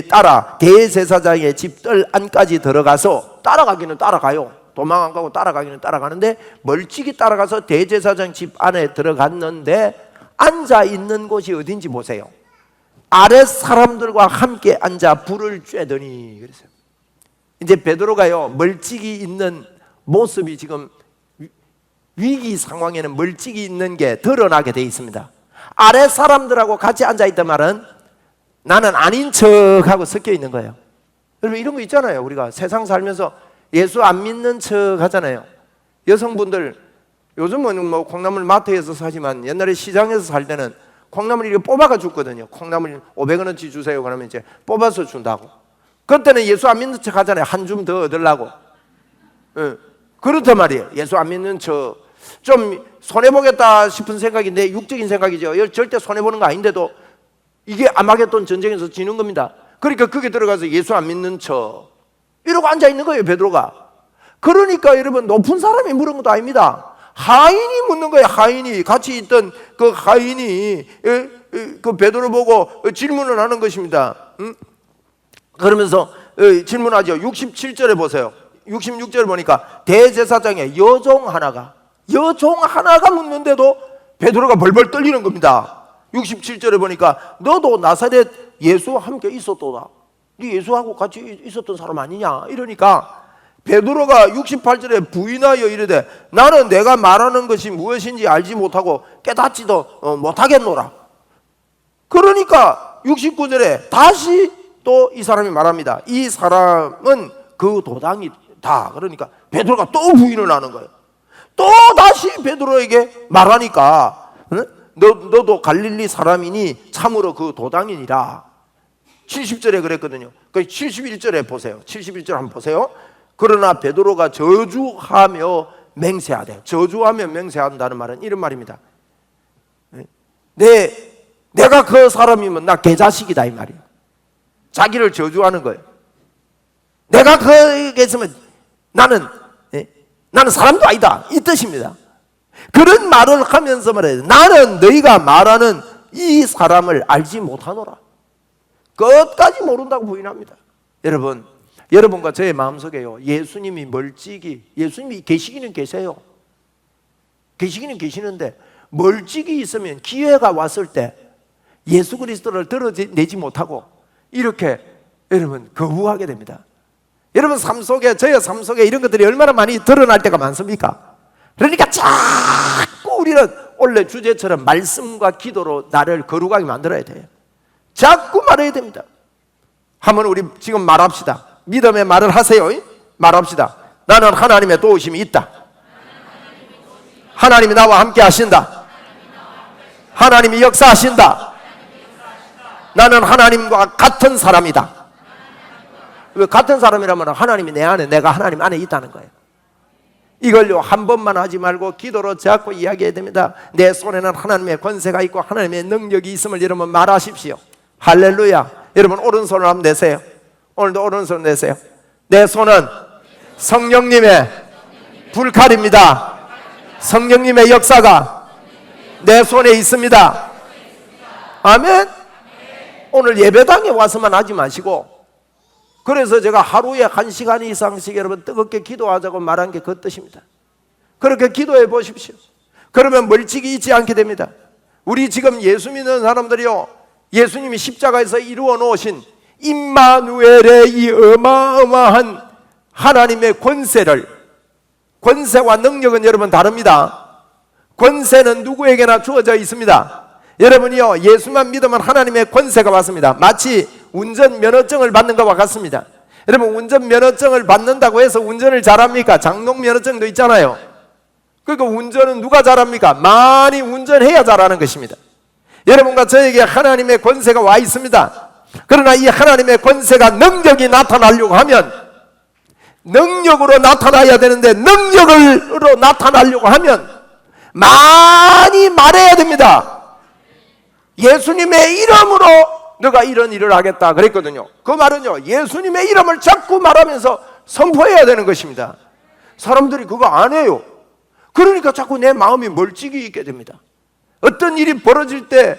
따라 대제사장의 집들 안까지 들어가서, 따라가기는 따라가요, 도망 안 가고 따라가기는 따라가는데, 멀찍이 따라가서 대제사장 집 안에 들어갔는데 앉아 있는 곳이 어딘지 보세요. 아랫 사람들과 함께 앉아 불을 쬐더니 그랬어요. 이제 베드로가요, 멀찍이 있는 모습이 지금 위기 상황에는 멀찍이 있는 게 드러나게 돼 있습니다. 아랫 사람들하고 같이 앉아 있단 말은 나는 아닌 척하고 섞여 있는 거예요. 여러분, 이런 거 있잖아요. 우리가 세상 살면서 예수 안 믿는 척 하잖아요. 여성분들 요즘은 뭐 콩나물 마트에서 사지만 옛날에 시장에서 살 때는 콩나물 이렇게 뽑아가 줬거든요. 콩나물 500원어치 주세요. 그러면 이제 뽑아서 준다고. 그때는 예수 안 믿는 척 하잖아요. 한 줌 더 얻으려고. 그렇단 말이에요. 예수 안 믿는 척. 좀 손해보겠다 싶은 생각인데, 육적인 생각이죠. 절대 손해보는 거 아닌데도 이게 아마겟돈 전쟁에서 지는 겁니다. 그러니까 거기에 들어가서 예수 안 믿는 척 이러고 앉아 있는 거예요, 베드로가. 그러니까 여러분, 높은 사람이 물은 것도 아닙니다. 하인이 묻는 거예요. 하인이, 같이 있던 그 하인이 그 베드로 보고 질문을 하는 것입니다. 그러면서 질문하죠. 67절에 보세요. 66절에 보니까 대제사장의 여종 하나가 묻는데도 베드로가 벌벌 떨리는 겁니다. 67절에 보니까 너도 나사렛 예수와 함께 있었도다. 네 예수하고 같이 있었던 사람 아니냐? 이러니까 베드로가 68절에 부인하여 이르되 나는 내가 말하는 것이 무엇인지 알지 못하고 깨닫지도 못하겠노라. 그러니까 69절에 다시 또 이 사람이 말합니다. 이 사람은 그 도당이다. 그러니까 베드로가 또 부인을 하는 거예요. 또 다시 베드로에게 말하니까 너도 갈릴리 사람이니 참으로 그 도당이니라. 70절에 그랬거든요. 71절에 보세요. 71절 한번 보세요. 그러나 베드로가 저주하며 맹세하되, 저주하며 맹세한다는 말은 이런 말입니다. 내가 그 사람이면 나 개자식이다 이 말이에요. 자기를 저주하는 거예요. 내가 그에게 있으면 나는 사람도 아니다 이 뜻입니다. 그런 말을 하면서 말해요. 나는 너희가 말하는 이 사람을 알지 못하노라. 끝까지 모른다고 부인합니다. 여러분, 여러분과 저의 마음속에요, 예수님이 예수님이 계시기는 계세요. 계시기는 계시는데 멀찍이 있으면 기회가 왔을 때 예수 그리스도를 드러내지 못하고 이렇게 여러분 거부하게 됩니다. 여러분 삶 속에, 저의 삶 속에 이런 것들이 얼마나 많이 드러날 때가 많습니까? 그러니까 자꾸 우리는 원래 주제처럼 말씀과 기도로 나를 거룩하게 만들어야 돼요. 자꾸 말해야 됩니다. 한번 우리 지금 말합시다. 믿음의 말을 하세요. 말합시다. 나는 하나님의 도우심이 있다. 하나님이 나와 함께 하신다. 하나님이 역사하신다. 나는 하나님과 같은 사람이다. 왜 같은 사람이라면 하나님이 내 안에, 내가 하나님 안에 있다는 거예요. 이걸요 한 번만 하지 말고 기도로 자꾸 이야기해야 됩니다. 내 손에는 하나님의 권세가 있고 하나님의 능력이 있음을 여러분 말하십시오. 할렐루야. 여러분 오른손을 한번 내세요. 오늘도 오른손 내세요. 내 손은 성령님의 불칼입니다. 성령님의 역사가 내 손에 있습니다. 아멘. 오늘 예배당에 와서만 하지 마시고, 그래서 제가 하루에 1시간 이상씩 여러분 뜨겁게 기도하자고 말한 게 그 뜻입니다. 그렇게 기도해 보십시오. 그러면 멀찍이 있지 않게 됩니다. 우리 지금 예수 믿는 사람들이요, 예수님이 십자가에서 이루어 놓으신 임마누엘의 이 어마어마한 하나님의 권세와 능력은 여러분 다릅니다. 권세는 누구에게나 주어져 있습니다. 여러분이요, 예수만 믿으면 하나님의 권세가 왔습니다. 마치 운전면허증을 받는 것과 같습니다. 여러분, 운전면허증을 받는다고 해서 운전을 잘합니까? 장롱면허증도 있잖아요. 그러니까 운전은 누가 잘합니까? 많이 운전해야 잘하는 것입니다. 여러분과 저에게 하나님의 권세가 와 있습니다. 그러나 이 하나님의 권세가 능력이 나타나려고 하면, 능력으로 나타나야 되는데 능력으로 나타나려고 하면 많이 말해야 됩니다. 예수님의 이름으로 너가 이런 일을 하겠다 그랬거든요. 그 말은요, 예수님의 이름을 자꾸 말하면서 선포해야 되는 것입니다. 사람들이 그거 안 해요. 그러니까 자꾸 내 마음이 멀찍이 있게 됩니다. 어떤 일이 벌어질 때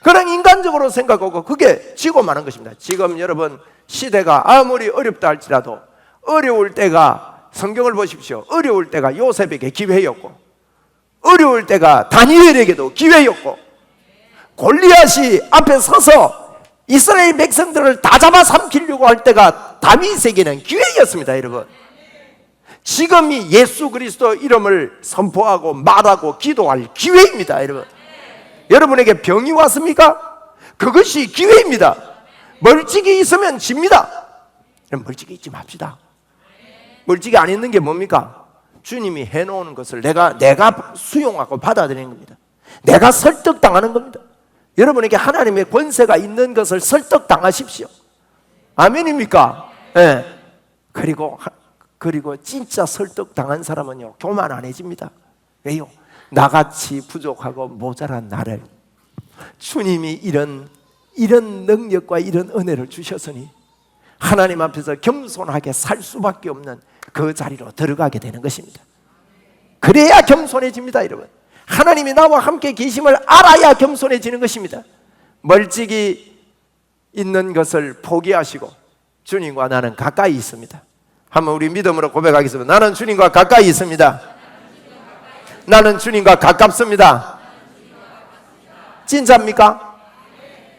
그냥 인간적으로 생각하고 그게 지고 마는 것입니다. 지금 여러분 시대가 아무리 어렵다 할지라도 어려울 때가, 성경을 보십시오, 어려울 때가 요셉에게 기회였고, 어려울 때가 다니엘에게도 기회였고, 골리앗이 앞에 서서 이스라엘 백성들을 다 잡아삼키려고 할 때가 다윗에게는 기회였습니다. 여러분, 지금이 예수 그리스도 이름을 선포하고 말하고 기도할 기회입니다. 여러분, 여러분에게 병이 왔습니까? 그것이 기회입니다. 멀찍이 있으면 집니다. 멀찍이 있지 맙시다. 멀찍이 안 있는 게 뭡니까? 주님이 해놓은 것을 내가 수용하고 받아들이는 겁니다. 내가 설득당하는 겁니다. 여러분에게 하나님의 권세가 있는 것을 설득당하십시오. 아멘입니까? 네. 그리고 진짜 설득당한 사람은요, 교만 안 해집니다. 왜요? 나같이 부족하고 모자란 나를 주님이 이런 능력과 이런 은혜를 주셨으니 하나님 앞에서 겸손하게 살 수밖에 없는 그 자리로 들어가게 되는 것입니다. 그래야 겸손해집니다. 여러분, 하나님이 나와 함께 계심을 알아야 겸손해지는 것입니다. 멀찍이 있는 것을 포기하시고 주님과 나는 가까이 있습니다. 한번 우리 믿음으로 고백하겠습니다. 나는 주님과 가까이 있습니다. 나는 주님과 가깝습니다. 진짜입니까?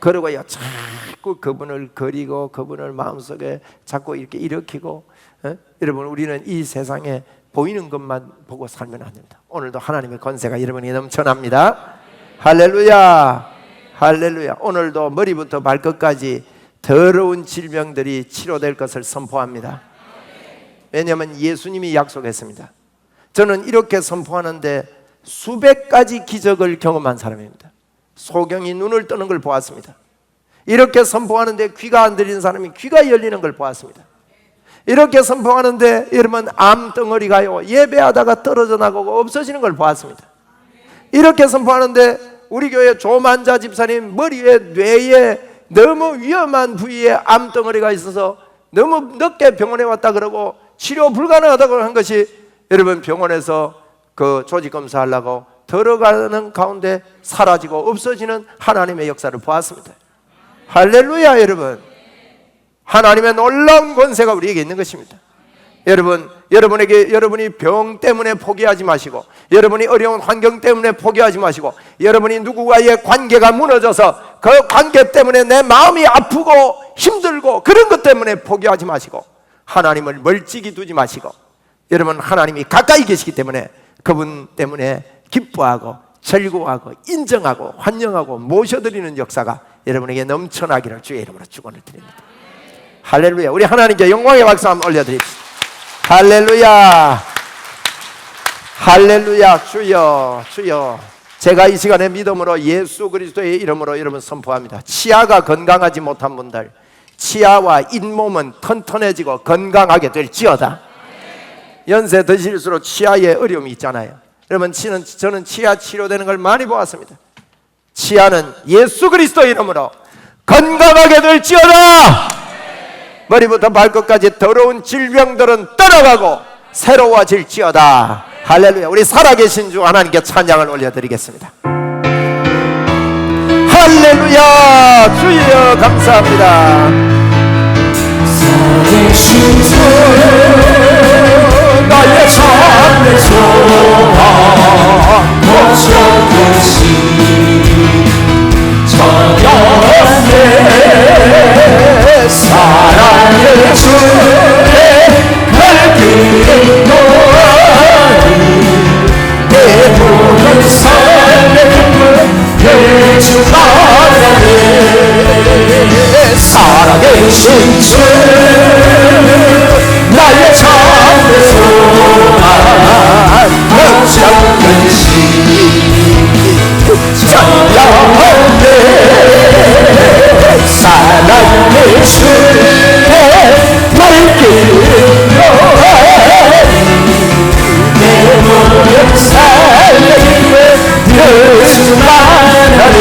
그러고요, 자꾸 그분을 그리고 그분을 마음속에 자꾸 이렇게 일으키고, 여러분, 우리는 이 세상에 보이는 것만 보고 살면 안 됩니다. 오늘도 하나님의 권세가 여러분에게 넘쳐납니다. 할렐루야, 할렐루야. 오늘도 머리부터 발끝까지 더러운 질병들이 치료될 것을 선포합니다. 왜냐하면 예수님이 약속했습니다. 저는 이렇게 선포하는데 수백 가지 기적을 경험한 사람입니다. 소경이 눈을 뜨는 걸 보았습니다. 이렇게 선포하는데 귀가 안 들리는 사람이 귀가 열리는 걸 보았습니다. 이렇게 선포하는데 여러분, 암덩어리가요, 예배하다가 떨어져 나가고 없어지는 걸 보았습니다. 이렇게 선포하는데 우리 교회 조만자 집사님 머리에, 뇌에 너무 위험한 부위에 암덩어리가 있어서 너무 늦게 병원에 왔다 그러고 치료 불가능하다고 한 것이, 여러분, 병원에서 그 조직 검사하려고 들어가는 가운데 사라지고 없어지는 하나님의 역사를 보았습니다. 할렐루야. 여러분, 하나님의 놀라운 권세가 우리에게 있는 것입니다. 여러분이 병 때문에 포기하지 마시고, 여러분이 어려운 환경 때문에 포기하지 마시고, 여러분이 누구와의 관계가 무너져서 그 관계 때문에 내 마음이 아프고 힘들고 그런 것 때문에 포기하지 마시고, 하나님을 멀찍이 두지 마시고, 여러분, 하나님이 가까이 계시기 때문에 그분 때문에 기뻐하고 즐거워하고 인정하고 환영하고 모셔드리는 역사가 여러분에게 넘쳐나기를 주의 이름으로 축원을 드립니다. 할렐루야. 우리 하나님께 영광의 박수 한번 올려드립시다. 할렐루야, 할렐루야. 주여, 주여. 제가 이 시간에 믿음으로 예수 그리스도의 이름으로 여러분 선포합니다. 치아가 건강하지 못한 분들, 치아와 잇몸은 튼튼해지고 건강하게 될지어다. 연세 드실수록 치아에 어려움이 있잖아요. 여러분, 저는 치아 치료되는 걸 많이 보았습니다. 치아는 예수 그리스도 이름으로 건강하게 될지어다. 머리부터 발끝까지 더러운 질병들은 떠나가고 새로워질지어다. 할렐루야. 우리 살아계신 주 하나님께 찬양을 올려드리겠습니다. 할렐루야. 주여 감사합니다. 살아계신 주 나의 참된 소망 거쳐오신 천년의 사랑의 주의 밝은 노아니 내 모든 삶의 기쁨 예주하나니 살아계신 주 나의 참된 소망 거쳐오신 찬양하네 사랑의 주의 밝은 노아니 내 모든 삶의 기쁨 예수만하네.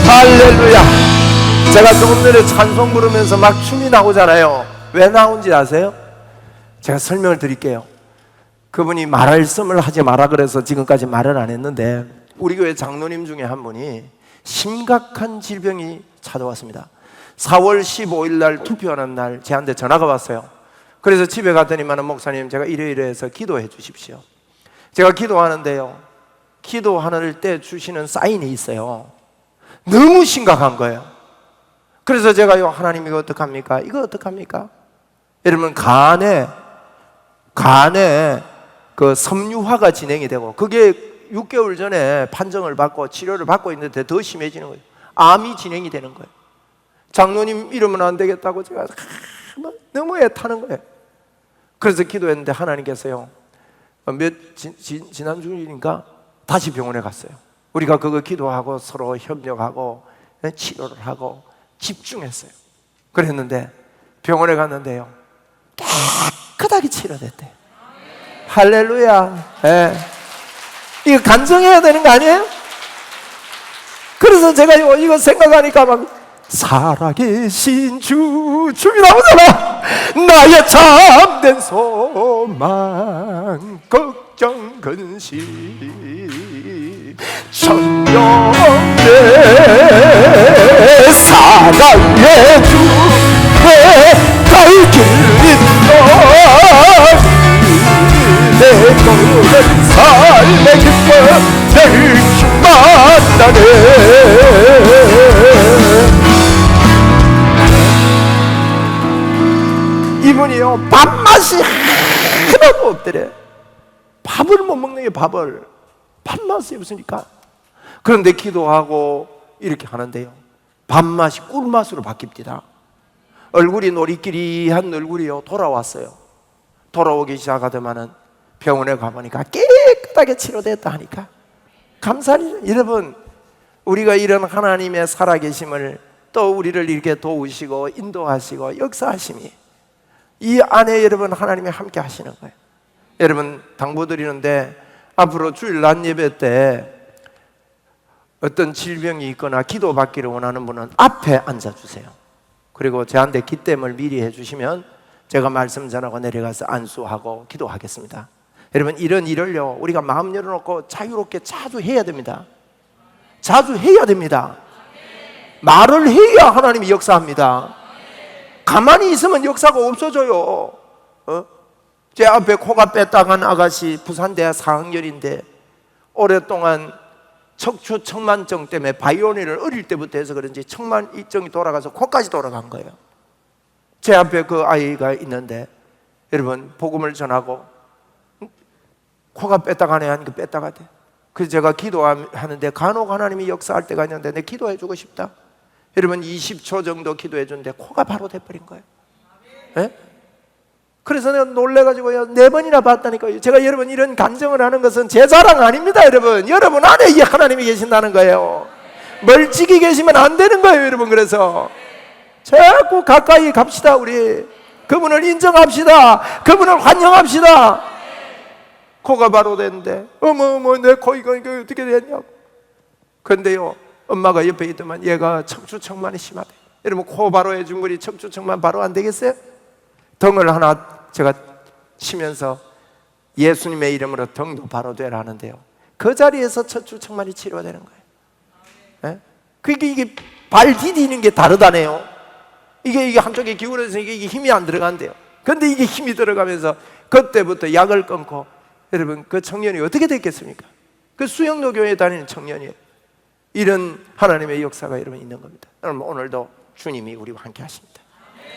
할렐루야. 제가 조금 전에 찬송 부르면서 막 춤이 나오잖아요. 왜 나온지 아세요? 제가 설명을 드릴게요. 그분이 말씀을 하지 마라 그래서 지금까지 말을 안 했는데, 우리 교회 장로님 중에 한 분이 심각한 질병이 찾아왔습니다. 4월 15일 날 투표하는 날 저한테 전화가 왔어요. 그래서 집에 갔더니만 목사님 제가 이래이래해서 기도해 주십시오. 제가 기도하는데요, 기도하는 때 주시는 사인이 있어요. 너무 심각한 거예요. 그래서 제가요, 하나님 이거 어떡합니까? 이거 어떡합니까? 여러분, 간에 그 섬유화가 진행이 되고, 그게 6개월 전에 판정을 받고 치료를 받고 있는데 더 심해지는 거예요. 암이 진행이 되는 거예요. 장로님 이러면 안 되겠다고 제가 너무 애타는 거예요. 그래서 기도했는데 하나님께서요, 지난 주일인가 다시 병원에 갔어요. 우리가 그거 기도하고 서로 협력하고 치료를 하고 집중했어요. 그랬는데 병원에 갔는데요, 깨끗하게 치료됐대요. 할렐루야. 예. 이거 간증해야 되는 거 아니에요? 그래서 제가 이거 생각하니까 막 살아계신 춤이 나오잖아. 나의 참된 소망 걱정 근심 천년의 사랑의 주의 갈길 인도하니 내 모든 삶의 기쁨 될 충만하네. 이분이요, 밥맛이 하나도 없더래. 밥을 못 먹는 게 밥맛이 없으니까. 그런데 기도하고 이렇게 하는데요, 밥맛이 꿀맛으로 바뀝니다. 얼굴이 노리끼리한 얼굴이요 돌아왔어요. 돌아오기 시작하더만은 병원에 가보니까 깨끗하게 치료됐다 하니까 감사합니다. 여러분, 우리가 이런 하나님의 살아계심을, 또 우리를 이렇게 도우시고 인도하시고 역사하심이 이 안에 여러분 하나님이 함께 하시는 거예요. 여러분, 당부드리는데 앞으로 주일 낮 예배 때 어떤 질병이 있거나 기도받기를 원하는 분은 앞에 앉아주세요. 그리고 저한테 기댐을 미리 해주시면 제가 말씀 전하고 내려가서 안수하고 기도하겠습니다. 여러분, 이런 일을요 우리가 마음 열어놓고 자유롭게 자주 해야 됩니다. 자주 해야 됩니다. 말을 해야 하나님이 역사합니다. 가만히 있으면 역사가 없어져요. 제 앞에 코가 뺐다간 아가씨 부산대 4학년인데 오랫동안 척추 청만증 때문에 바이오니를 어릴 때부터 해서 그런지 청만이증이 돌아가서 코까지 돌아간 거예요. 제 앞에 그 아이가 있는데 여러분, 복음을 전하고 코가 뺐다가네 하니까 뺐다가 돼. 그래서 제가 기도하는데 간혹 하나님이 역사할 때가 있는데 내 기도해 주고 싶다. 여러분, 20초 정도 기도해 주는데 코가 바로 돼버린 거예요. 네? 그래서 내가 놀래가지고요 4번이나 봤다니까요. 제가 여러분 이런 간증을 하는 것은 제 자랑 아닙니다. 여러분 안에 이 하나님이 계신다는 거예요. 멀찍이 계시면 안 되는 거예요, 여러분. 그래서 자꾸 가까이 갑시다. 우리 그분을 인정합시다. 그분을 환영합시다. 코가 바로 됐는데 어머 내 코 이거 어떻게 됐냐고. 그런데요, 엄마가 옆에 있더만 얘가 척추청만이 심하대. 여러분, 코 바로 해준 분이 척추청만 바로 안 되겠어요? 덩을 하나 제가 치면서 예수님의 이름으로 덩도 바로 되라 하는데요, 그 자리에서 첫 주 청만이 치료되는 거예요. 예? 그러니까 이게 발 디디는 게 다르다네요. 이게 한쪽에 기울어서 이게 힘이 안 들어간대요. 근데 이게 힘이 들어가면서 그때부터 약을 끊고, 여러분 그 청년이 어떻게 됐겠습니까? 그 수영로 교회에 다니는 청년이에요. 이런 하나님의 역사가 여러분 있는 겁니다. 여러분 오늘도 주님이 우리와 함께 하십니다.